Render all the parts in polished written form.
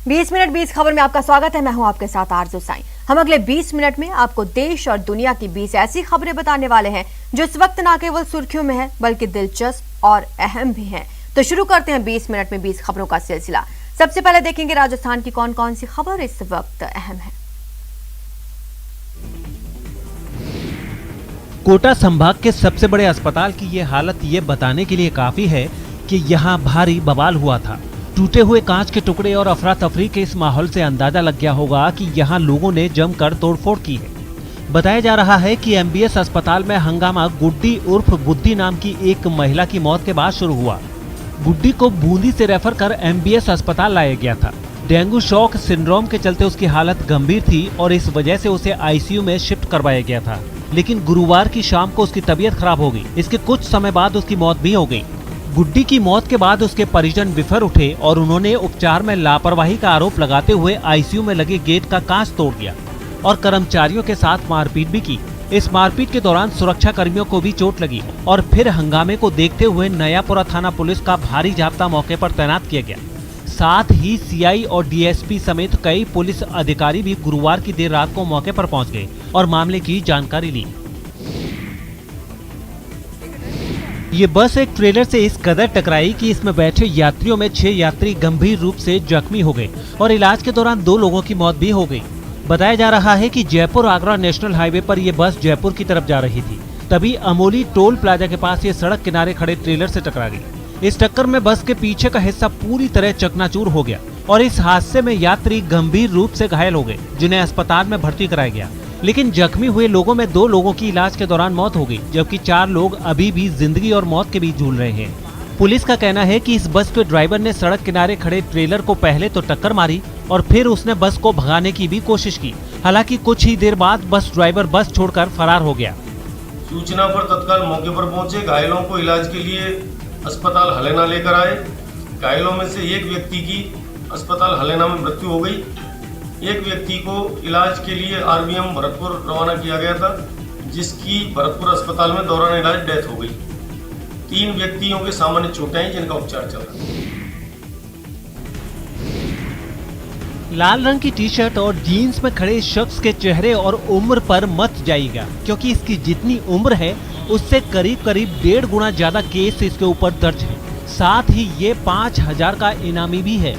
20 minute 20 खबर में आपका स्वागत है। मैं हूं आपके साथ आरजू साईं। हम अगले 20 मिनट में आपको देश और दुनिया की 20 ऐसी खबरें बताने वाले हैं जो इस वक्त न केवल सुर्खियों में है बल्कि दिलचस्प और अहम भी हैं। तो शुरू करते हैं 20 मिनट में 20 खबरों का सिलसिला। सबसे पहले देखेंगे राजस्थान की कौन कौन सी खबर इस वक्त अहम है। कोटा संभाग के सबसे बड़े अस्पताल की ये हालत ये बताने के लिए काफी है कि यहाँ भारी बवाल हुआ था। टूटे हुए कांच के टुकड़े और अफरा तफरी के इस माहौल से अंदाजा लग गया होगा कि यहाँ लोगों ने जमकर तोड़फोड़ की है। बताया जा रहा है कि एमबीएस अस्पताल में हंगामा गुड्डी उर्फ बुद्धि नाम की एक महिला की मौत के बाद शुरू हुआ। गुड्डी को बूंदी से रेफर कर एमबीएस अस्पताल लाया गया था। डेंगू शॉक सिंड्रोम के चलते उसकी हालत गंभीर थी और इस वजह से उसे आईसीयू में शिफ्ट करवाया गया था, लेकिन गुरुवार की शाम को उसकी तबीयत खराब हो गई। इसके कुछ समय बाद उसकी मौत भी हो गई। गुड्डी की मौत के बाद उसके परिजन बिफर उठे और उन्होंने उपचार में लापरवाही का आरोप लगाते हुए आईसीयू में लगे गेट का कांच तोड़ दिया और कर्मचारियों के साथ मारपीट भी की। इस मारपीट के दौरान सुरक्षा कर्मियों को भी चोट लगी और फिर हंगामे को देखते हुए नयापुरा थाना पुलिस का भारी जाब्ता मौके पर तैनात किया गया। साथ ही सीआई और डीएसपी समेत कई पुलिस अधिकारी भी गुरुवार की देर रात को मौके पर पहुंच गए और मामले की जानकारी ली। ये बस एक ट्रेलर से इस कदर टकराई कि इसमें बैठे यात्रियों में 6 यात्री गंभीर रूप से जख्मी हो गए और इलाज के दौरान 2 लोगों की मौत भी हो गई। बताया जा रहा है कि जयपुर आगरा नेशनल हाईवे पर यह बस जयपुर की तरफ जा रही थी, तभी अमोली टोल प्लाजा के पास ये सड़क किनारे खड़े ट्रेलर से टकरा गई। इस टक्कर में बस के पीछे का हिस्सा पूरी तरह चकनाचूर हो गया और इस हादसे में यात्री गंभीर रूप से घायल हो गए, जिन्हें अस्पताल में भर्ती कराया गया। लेकिन जख्मी हुए लोगों में 2 लोगों की इलाज के दौरान मौत हो गई, जबकि 4 लोग अभी भी जिंदगी और मौत के बीच झूल रहे हैं। पुलिस का कहना है कि इस बस के ड्राइवर ने सड़क किनारे खड़े ट्रेलर को पहले तो टक्कर मारी और फिर उसने बस को भगाने की भी कोशिश की। हालांकि कुछ ही देर बाद बस ड्राइवर बस छोड़कर फरार हो गया। सूचना पर तत्काल मौके पर पहुंचे घायलों को इलाज के लिए अस्पताल हलेना लेकर आए। घायलों में से एक व्यक्ति की अस्पताल हलेना में मृत्यु हो गई। एक व्यक्ति को इलाज के लिए आरबीएम भरतपुर रवाना किया गया था, जिसकी भरतपुर अस्पताल में दौरान इलाज डेथ हो गई। 3 व्यक्तियों के सामान्य चोटें हैं, जिनका उपचार चल रहा है। लाल रंग की टी शर्ट और जीन्स में खड़े शख्स के चेहरे और उम्र पर मत जाइएगा, क्योंकि इसकी जितनी उम्र है उससे करीब करीब 1.5 गुना ज्यादा केस इसके ऊपर दर्ज है। साथ ही ये 5000 का इनामी भी है।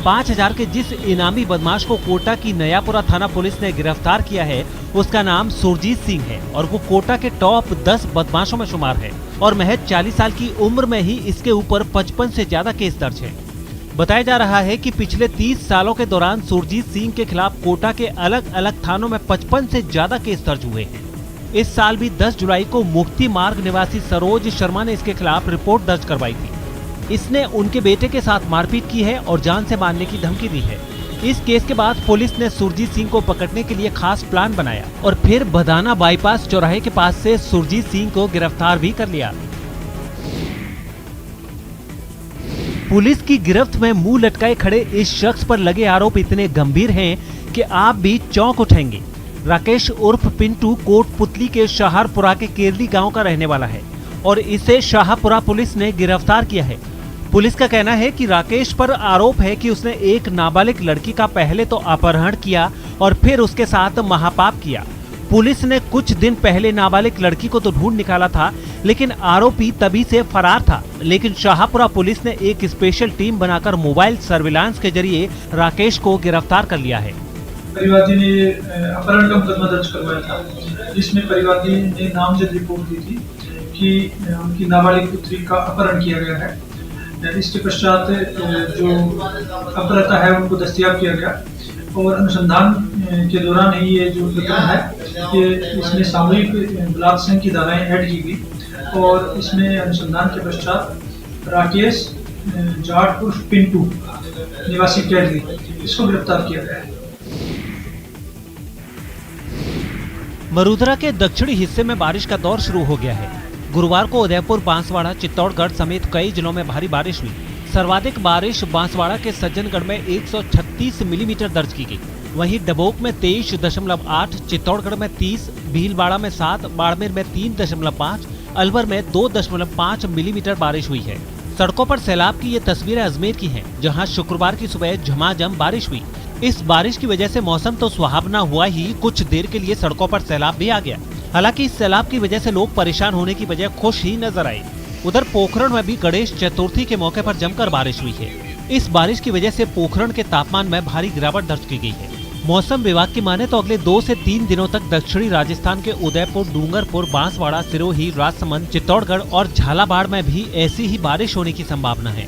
5000 के जिस इनामी बदमाश को कोटा की नयापुरा थाना पुलिस ने गिरफ्तार किया है उसका नाम सुरजीत सिंह है और वो कोटा के टॉप 10 बदमाशों में शुमार है और महज 40 साल की उम्र में ही इसके ऊपर 55 से ज्यादा केस दर्ज है। बताया जा रहा है कि पिछले 30 सालों के दौरान सुरजीत सिंह के खिलाफ कोटा के अलग अलग थानों में 55 से ज्यादा केस दर्ज हुए हैं। इस साल भी 10 जुलाई को मुक्ति मार्ग निवासी सरोज शर्मा ने इसके खिलाफ रिपोर्ट दर्ज करवाई थी। इसने उनके बेटे के साथ मारपीट की है और जान से मारने की धमकी दी है। इस केस के बाद पुलिस ने सुरजीत सिंह को पकड़ने के लिए खास प्लान बनाया और फिर बदाना बाईपास चौराहे के पास से सुरजीत सिंह को गिरफ्तार भी कर लिया। पुलिस की गिरफ्त में मुंह लटकाए खड़े इस शख्स पर लगे आरोप इतने गंभीर हैं कि आप भी चौंक उठेंगे। राकेश उर्फ पिंटू कोटपुतली के शाहपुरा के केरली गांव का रहने वाला है और इसे शाहपुरा पुलिस ने गिरफ्तार किया है। पुलिस का कहना है कि राकेश पर आरोप है कि उसने एक नाबालिग लड़की का पहले तो अपहरण किया और फिर उसके साथ महापाप किया। पुलिस ने कुछ दिन पहले नाबालिग लड़की को तो ढूंढ निकाला था, लेकिन आरोपी तभी से फरार था। लेकिन शाहपुरा पुलिस ने एक स्पेशल टीम बनाकर मोबाइल सर्विलांस के जरिए राकेश को गिरफ्तार कर लिया है। परिवादी ने अपहरण का मुकदमा दर्ज करवाया था, जिसमें परिवादी ने नामजद रिपोर्ट दी थी कि उनकी नाबालिग पुत्री का अपहरण किया गया है। इसके पश्चात जो अपहर्ता है उनको दस्तयाब किया गया और अनुसंधान के दौरान ही ये जो प्रकरण है कि इसमें सामूहिक बलात्कार की धाराएं ऐड की गई और इसमें अनुसंधान के पश्चात राकेश जाट उर्फ पिंटू निवासी केरली इसको गिरफ्तार किया गया है। मरुधरा के दक्षिणी हिस्से में बारिश का दौर शुरू हो गया है। गुरुवार को उदयपुर, बांसवाड़ा, चित्तौड़गढ़ समेत कई जिलों में भारी बारिश हुई। सर्वाधिक बारिश बांसवाड़ा के सज्जनगढ़ में 136 मिलीमीटर दर्ज की गई। वहीं डबोक में 23.8, चित्तौड़गढ़ में 30, भीलवाड़ा में 7, बाड़मेर में 3.5, अलवर में 2.5 मिलीमीटर बारिश हुई है। सड़कों पर सैलाब की ये तस्वीरें अजमेर की हैं, जहां शुक्रवार की सुबह झमाझम बारिश हुई। इस बारिश की वजह से मौसम तो सुहावना हुआ ही, कुछ देर के लिए सड़कों पर सैलाब भी आ गया। हालांकि इस सैलाब की वजह से लोग परेशान होने की बजाय खुश ही नजर आए। उधर पोखरण में भी गणेश चतुर्थी के मौके पर जमकर बारिश हुई है। इस बारिश की वजह से पोखरण के तापमान में भारी गिरावट दर्ज की गई है। मौसम विभाग की माने तो अगले 2 से 3 दिनों तक दक्षिणी राजस्थान के उदयपुर, डूंगरपुर, बांसवाड़ा, सिरोही, राजसमंद, चित्तौड़गढ़ और झालावाड़ में भी ऐसी ही बारिश होने की संभावना है।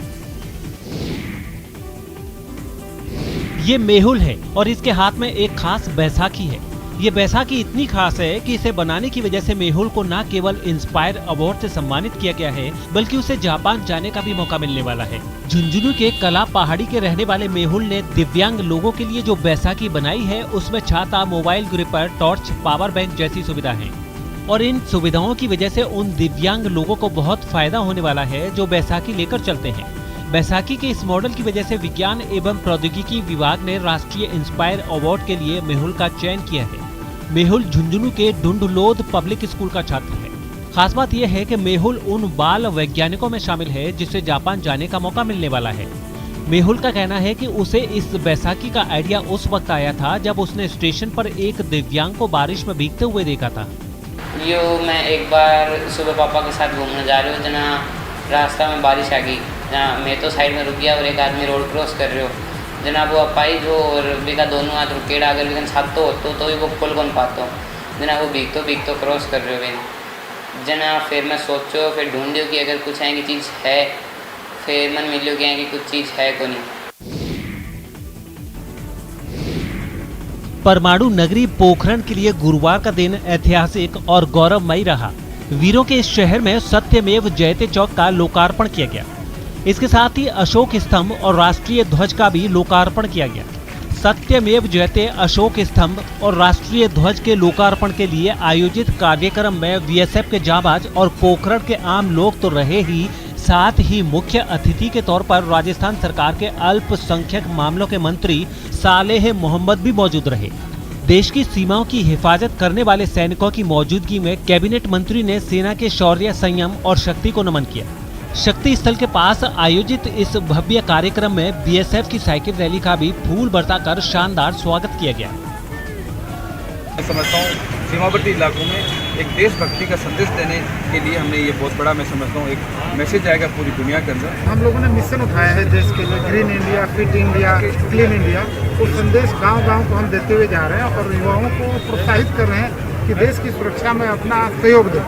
ये मेहुल है और इसके हाथ में एक खास बैसाखी है। ये बैसाखी इतनी खास है कि इसे बनाने की वजह से मेहुल को न केवल इंस्पायर अवार्ड से सम्मानित किया गया है, बल्कि उसे जापान जाने का भी मौका मिलने वाला है। झुंझुनू के कला पहाड़ी के रहने वाले मेहुल ने दिव्यांग लोगों के लिए जो बैसाखी बनाई है, उसमें छाता, mobile gripper, torch, power bank जैसी सुविधा है। और इन सुविधाओं की वजह से उन दिव्यांग लोगों को बहुत फायदा होने वाला है जो बैसाखी लेकर चलते हैं। बैसाखी के इस मॉडल की वजह से विज्ञान एवं प्रौद्योगिकी विभाग ने राष्ट्रीय इंस्पायर अवार्ड के लिए मेहुल का चयन किया है। मेहुल झुंझुनू के ढूंढलोद पब्लिक स्कूल का छात्र है। खास बात यह है कि मेहुल उन बाल वैज्ञानिकों में शामिल है जिसे जापान जाने का मौका मिलने वाला है। मेहुल का कहना है कि उसे इस बैसाखी का आइडिया उस वक्त आया था जब उसने स्टेशन पर एक दिव्यांग को बारिश में भीगते हुए देखा था। मैं एक बार सुबह पापा के साथ घूमने जा रही हूँ, जहाँ रास्ता में बारिश आ गई, जहाँ मैं तो साइड में रुक गया और एक आदमी रोड क्रॉस कर रहे हो, जना वो अपाई जो और बेका दोनों हाथ रुकेड़ा अगर भी साथ तो ही वो खोल कौन पातो, जना वो भीगतो क्रॉस कर रहे हो बिन जना। फिर मैं सोचो, फिर ढूंढियो कि अगर कुछ है कि चीज़ है, फिर मन मिलियो कि कुछ चीज़ है को नहीं। परमाणु नगरी पोखरण के लिए गुरुवार का दिन ऐतिहासिक और गौरवमयी रहा। वीरों के इस शहर में सत्यमेव जयते चौक का लोकार्पण किया गया। इसके साथ ही अशोक स्तंभ और राष्ट्रीय ध्वज का भी लोकार्पण किया गया। सत्यमेव जयते अशोक स्तंभ और राष्ट्रीय ध्वज के लोकार्पण के लिए आयोजित कार्यक्रम में बीएसएफ के जांबाज और पोखरण के आम लोग तो रहे ही, साथ ही मुख्य अतिथि के तौर पर राजस्थान सरकार के अल्पसंख्यक मामलों के मंत्री सालेह मोहम्मद भी मौजूद रहे। देश की सीमाओं की हिफाजत करने वाले सैनिकों की मौजूदगी में कैबिनेट मंत्री ने सेना के शौर्य, संयम और शक्ति को नमन किया। शक्ति स्थल के पास आयोजित इस भव्य कार्यक्रम में बीएसएफ की साइकिल रैली का भी फूल बरसाकर शानदार स्वागत किया गया। मैं समझता हूँ सीमावर्ती इलाकों में एक देशभक्ति का संदेश देने के लिए हमने ये बहुत बड़ा, मैं समझता हूँ, एक मैसेज आएगा पूरी दुनिया के अंदर। हम लोगों ने मिशन उठाया है देश के लिए, green India, fit India, clean India. वो संदेश गांव-गांव को हम देते हुए जा रहे हैं और युवाओं को प्रोत्साहित कर रहे हैं कि देश की सुरक्षा में अपना सहयोग दें।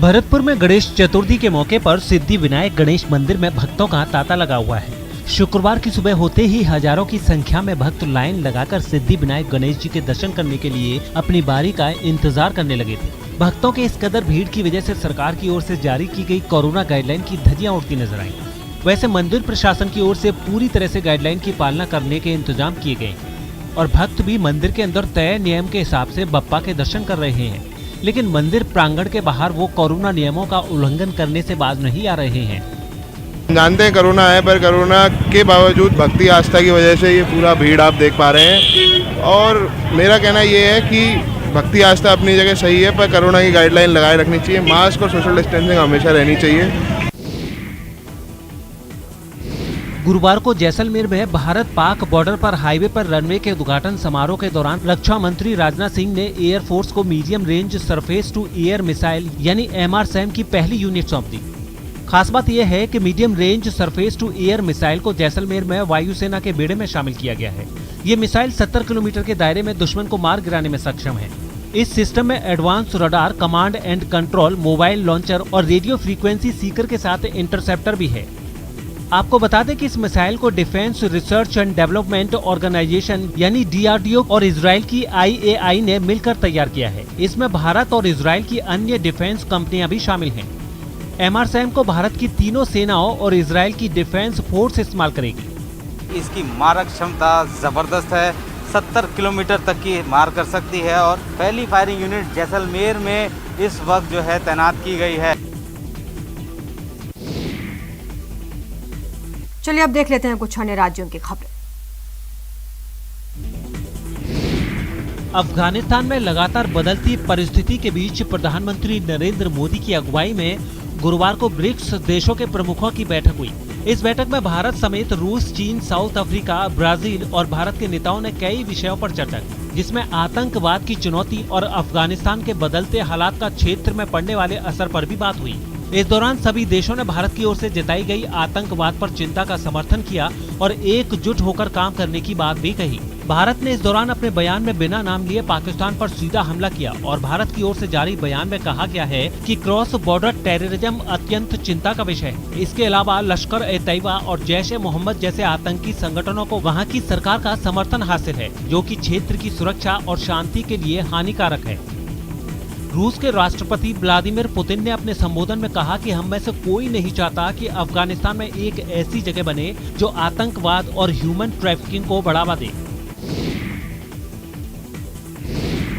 भरतपुर में गणेश चतुर्थी के मौके पर सिद्धि विनायक गणेश मंदिर में भक्तों का तांता लगा हुआ है। शुक्रवार की सुबह होते ही हजारों की संख्या में भक्त लाइन लगाकर सिद्धि विनायक गणेश जी के दर्शन करने के लिए अपनी बारी का इंतजार करने लगे थे। भक्तों के इस कदर भीड़ की वजह से सरकार की ओर से जारी की गई कोरोना गाइडलाइन की धज्जियां उड़ती नजर आई। वैसे मंदिर प्रशासन की ओर से पूरी तरह से गाइडलाइन की पालना करने के इंतजाम किए गए और भक्त भी मंदिर के अंदर तय नियम के हिसाब से बप्पा के दर्शन कर रहे हैं। लेकिन मंदिर प्रांगण के बाहर वो कोरोना नियमों का उल्लंघन करने से बाज नहीं आ रहे हैं। जानते हैं कोरोना है, पर कोरोना के बावजूद भक्ति आस्था की वजह से ये पूरा भीड़ आप देख पा रहे हैं। और मेरा कहना ये है कि भक्ति आस्था अपनी जगह सही है, पर कोरोना की गाइडलाइन लगाए रखनी चाहिए। मास्क और सोशल डिस्टेंसिंग हमेशा रहनी चाहिए। गुरुवार को जैसलमेर में भारत पाक बॉर्डर पर हाईवे पर रनवे के उद्घाटन समारोह के दौरान रक्षा मंत्री राजनाथ सिंह ने एयरफोर्स को medium range surface to air missile यानी MRSAM की पहली यूनिट सौंप दी। खास बात यह है कि medium range surface to air missile को जैसलमेर में वायुसेना के बेड़े में शामिल किया गया है। ये मिसाइल 70 किलोमीटर के दायरे में दुश्मन को मार गिराने में सक्षम है। इस सिस्टम में advance radar, command and control, mobile launcher और रेडियो फ्रीक्वेंसी सीकर के साथ इंटरसेप्टर भी है। आपको बता दें कि इस मिसाइल को defence research and development organisation यानी DRDO और इजराइल की IAI ने मिलकर तैयार किया है। इसमें भारत और इजराइल की अन्य डिफेंस कंपनियां भी शामिल हैं। MRSAM को भारत की तीनों सेनाओं और इजराइल की डिफेंस फोर्स इस्तेमाल करेगी। इसकी मारक क्षमता जबरदस्त है, 70 किलोमीटर तक की मार कर सकती है और पहली फायरिंग यूनिट जैसलमेर में इस वक्त जो है तैनात की गई है। चलिए अब देख लेते हैं कुछ अन्य राज्यों की खबरें। अफगानिस्तान में लगातार बदलती परिस्थिति के बीच प्रधानमंत्री नरेंद्र मोदी की अगुवाई में गुरुवार को ब्रिक्स देशों के प्रमुखों की बैठक हुई। इस बैठक में भारत समेत रूस, चीन, साउथ अफ्रीका, ब्राजील और भारत के नेताओं ने कई विषयों पर चर्चा की, जिसमें आतंकवाद की चुनौती और अफगानिस्तान के बदलते हालात का क्षेत्र में पड़ने वाले असर पर भी बात हुई। इस दौरान सभी देशों ने भारत की ओर से जताई गई आतंकवाद पर चिंता का समर्थन किया और एकजुट होकर काम करने की बात भी कही। भारत ने इस दौरान अपने बयान में बिना नाम लिए पाकिस्तान पर सीधा हमला किया और भारत की ओर से जारी बयान में कहा गया है कि क्रॉस बॉर्डर टेररिज्म अत्यंत चिंता का विषय है। इसके अलावा लश्कर-ए-तैयबा और जैश-ए-मोहम्मद जैसे आतंकी संगठनों को वहां की सरकार का समर्थन हासिल है, जो कि क्षेत्र की सुरक्षा और शांति के लिए हानिकारक है। रूस के राष्ट्रपति व्लादिमीर पुतिन ने अपने संबोधन में कहा कि हम में से कोई नहीं चाहता कि अफगानिस्तान में एक ऐसी जगह बने जो आतंकवाद और ह्यूमन ट्रैफिकिंग को बढ़ावा दे।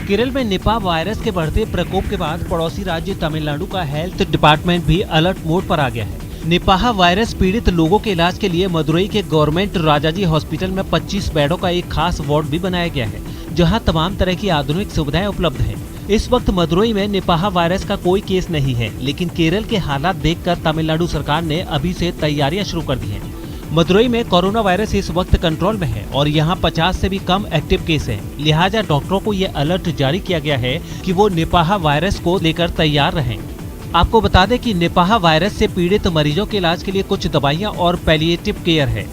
केरल में निपाह वायरस के बढ़ते प्रकोप के बाद पड़ोसी राज्य तमिलनाडु का हेल्थ डिपार्टमेंट भी अलर्ट मोड पर आ गया है। निपाह वायरस पीड़ित लोगों के इलाज के लिए मदुरई के गवर्नमेंट राजाजी हॉस्पिटल में 25 बेडों का एक खास वार्ड भी बनाया गया है, जहां तमाम तरह की आधुनिक सुविधाएं उपलब्ध हैं। इस वक्त मदुरई में निपाह वायरस का कोई केस नहीं है, लेकिन केरल के हालात देखकर तमिलनाडु सरकार ने अभी से तैयारियां शुरू कर दी हैं। मदुरई में कोरोना वायरस इस वक्त कंट्रोल में है और यहाँ 50 से भी कम एक्टिव केस हैं। लिहाजा डॉक्टरों को ये अलर्ट जारी किया गया है कि वो निपाह वायरस को लेकर तैयार रहें। आपको बता दें कि निपाह वायरस से पीड़ित मरीजों के इलाज के लिए कुछ दवाइयाँ और पैलिएटिव केयर है।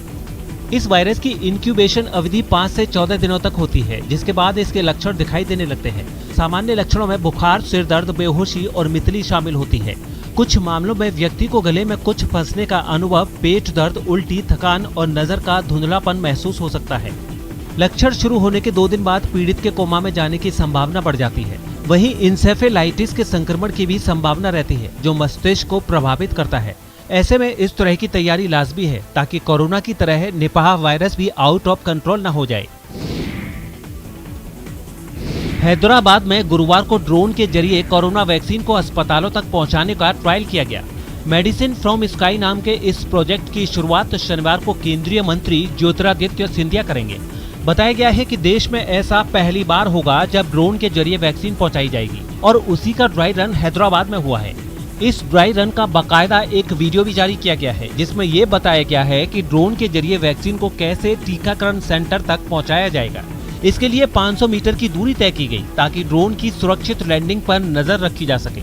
इस वायरस की इंक्यूबेशन अवधि 5 से 14 दिनों तक होती है, जिसके बाद इसके लक्षण दिखाई देने लगते हैं। सामान्य लक्षणों में बुखार, सिर दर्द, बेहोशी और मितली शामिल होती है। कुछ मामलों में व्यक्ति को गले में कुछ फंसने का अनुभव, पेट दर्द, उल्टी, थकान और नजर का धुंधलापन महसूस हो सकता है। लक्षण शुरू होने के 2 दिन बाद पीड़ित के कोमा में जाने की संभावना बढ़ जाती है। वहीं इंसेफेलाइटिस के संक्रमण की भी संभावना रहती है, जो मस्तिष्क को प्रभावित करता है। ऐसे में इस तरह की तैयारी लाजमी है ताकि कोरोना की तरह निपाह वायरस भी आउट ऑफ कंट्रोल न हो जाए। हैदराबाद में गुरुवार को ड्रोन के जरिए कोरोना वैक्सीन को अस्पतालों तक पहुंचाने का ट्रायल किया गया। मेडिसिन फ्रॉम स्काई नाम के इस प्रोजेक्ट की शुरुआत शनिवार को केंद्रीय मंत्री ज्योतिरादित्य सिंधिया करेंगे। बताया गया है कि देश में ऐसा पहली बार होगा जब ड्रोन के जरिए वैक्सीन पहुंचाई जाएगी और उसी का ड्राई रन हैदराबाद में हुआ है। इस ड्राई रन का बाकायदा एक वीडियो भी जारी किया गया है, जिसमें ये बताया गया है कि ड्रोन के जरिए वैक्सीन को कैसे टीकाकरण सेंटर तक पहुंचाया जाएगा। इसके लिए 500 मीटर की दूरी तय की गई ताकि ड्रोन की सुरक्षित लैंडिंग पर नजर रखी जा सके।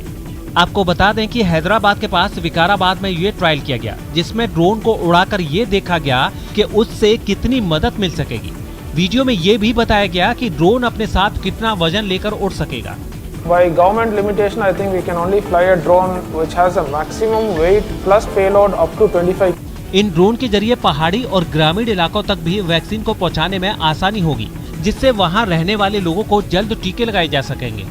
आपको बता दें कि हैदराबाद के पास विकाराबाद में ये ट्रायल किया गया, जिसमें ड्रोन को उड़ाकर ये देखा गया कि उससे कितनी मदद मिल सकेगी। वीडियो में ये भी बताया गया कि ड्रोन अपने साथ कितना वजन लेकर उड़ सकेगा। By government limitation, I think we can only fly a drone which has a maximum weight plus payload up to 25. In drone के जरिए पहाड़ी और ग्रामीण इलाकों तक भी वैक्सीन को पहुंचाने में आसानी होगी, जिससे वहां रहने वाले लोगों को जल्द टीके लगाए जा सकेंगे।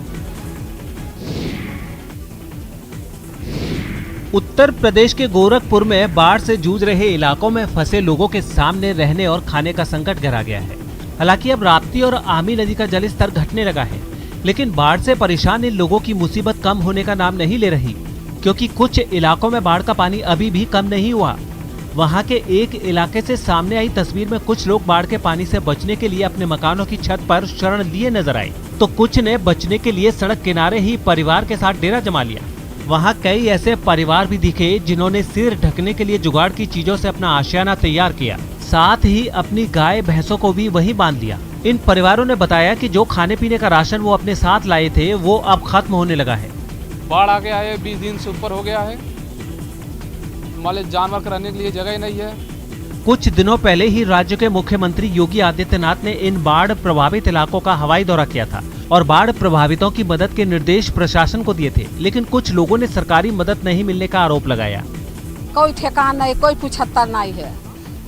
उत्तर प्रदेश के गोरखपुर में बाढ़ से जूझ रहे इलाकों में फंसे लोगों के सामने रहने और खाने का संकट गहरा गया है। हालांकि अब राप्ती और आमी नदी का जलस्तर घटने लगा है, लेकिन बाढ़ से परेशान इन लोगों की मुसीबत कम होने का नाम नहीं ले रही, क्योंकि कुछ इलाकों में बाढ़ का पानी अभी भी कम नहीं हुआ। वहां के एक इलाके से सामने आई तस्वीर में कुछ लोग बाढ़ के पानी से बचने के लिए अपने मकानों की छत पर शरण लिए नजर आए, तो कुछ ने बचने के लिए सड़क किनारे ही परिवार के साथ डेरा जमा लिया। वहां कई ऐसे परिवार भी दिखे जिन्होंने सिर ढकने के लिए जुगाड़ की चीजों से अपना आशियाना तैयार किया, साथ ही अपनी गाय भैंसों को भी वहीं बांध लिया। इन परिवारों ने बताया कि जो खाने पीने का राशन वो अपने साथ लाए थे वो अब खत्म होने लगा है। बाढ़ आके आए 20 दिन से ऊपर हो गया है, हमारे जानवर के रहने के लिए जगह ही नहीं है। कुछ दिनों पहले ही राज्य के मुख्यमंत्री योगी आदित्यनाथ ने इन बाढ़ प्रभावित इलाकों का हवाई दौरा किया था और बाढ़ प्रभावितों की मदद के निर्देश प्रशासन को दिए थे, लेकिन कुछ लोगों ने सरकारी मदद नहीं मिलने का आरोप लगाया। कोई ठेकान नहीं, कोई पुछत्तर नहीं है।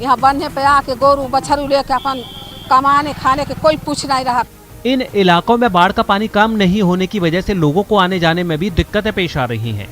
यहाँ बनने पे आके गोरू बछरू लेके अपन कमाने खाने के कोई पूछ नहीं रहा। इन इलाकों में बाढ़ का पानी कम नहीं होने की वजह से लोगों को आने जाने में भी दिक्कतें पेश आ रही हैं।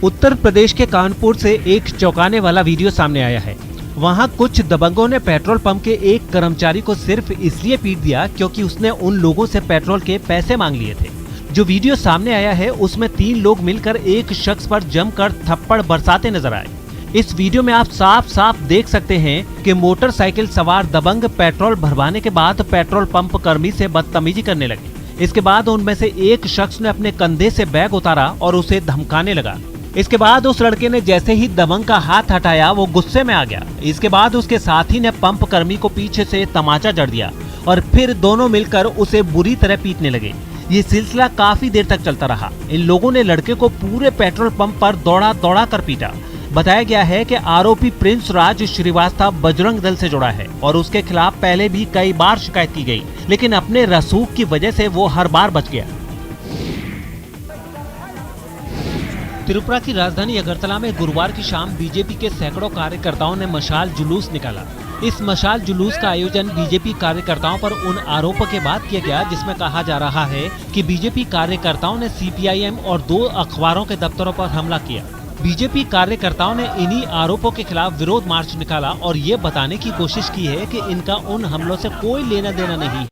उत्तर प्रदेश के कानपुर से एक चौंकाने वाला वीडियो सामने आया है। वहां कुछ दबंगों ने पेट्रोल पंप के एक कर्मचारी को सिर्फ इसलिए पीट दिया क्योंकि उसने उन लोगों से पेट्रोल के पैसे मांग लिए थे। जो वीडियो सामने आया है उसमें 3 लोग मिलकर एक शख्स पर जमकर थप्पड़ बरसाते नजर आए। इस वीडियो में आप साफ साफ देख सकते हैं कि मोटरसाइकिल सवार दबंग पेट्रोल भरवाने के बाद पेट्रोल पंप कर्मी से बदतमीजी करने लगे। इसके बाद उनमें से एक शख्स ने अपने कंधे से बैग उतारा और उसे धमकाने लगा। इसके बाद उस लड़के ने जैसे ही दबंग का हाथ हटाया वो गुस्से में आ गया। इसके बाद उसके साथी ने पंप कर्मी को पीछे से तमाचा जड़ दिया और फिर दोनों मिलकर उसे बुरी तरह पीटने लगे। ये सिलसिला काफी देर तक चलता रहा। इन लोगों ने लड़के को पूरे पेट्रोल पंप पर दौड़ा दौड़ा कर पीटा। बताया गया है कि आरोपी प्रिंस राज श्रीवास्तव बजरंग दल से जुड़ा है और उसके खिलाफ पहले भी कई बार शिकायत की गई, लेकिन अपने रसूख की वजह से वो हर बार बच गया। त्रिपुरा की राजधानी अगरतला में गुरुवार की शाम बीजेपी के सैकड़ों कार्यकर्ताओं ने मशाल जुलूस निकाला। इस मशाल जुलूस का आयोजन बीजेपी कार्यकर्ताओं पर उन आरोपों के बाद किया गया जिसमें कहा जा रहा है कि बीजेपी कार्यकर्ताओं ने सीपीआईएम और 2 अखबारों के दफ्तरों पर हमला किया। बीजेपी कार्यकर्ताओं ने इन्हीं आरोपों के खिलाफ विरोध मार्च निकाला और ये बताने की कोशिश की है कि इनका उन हमलों से कोई लेना देना नहीं।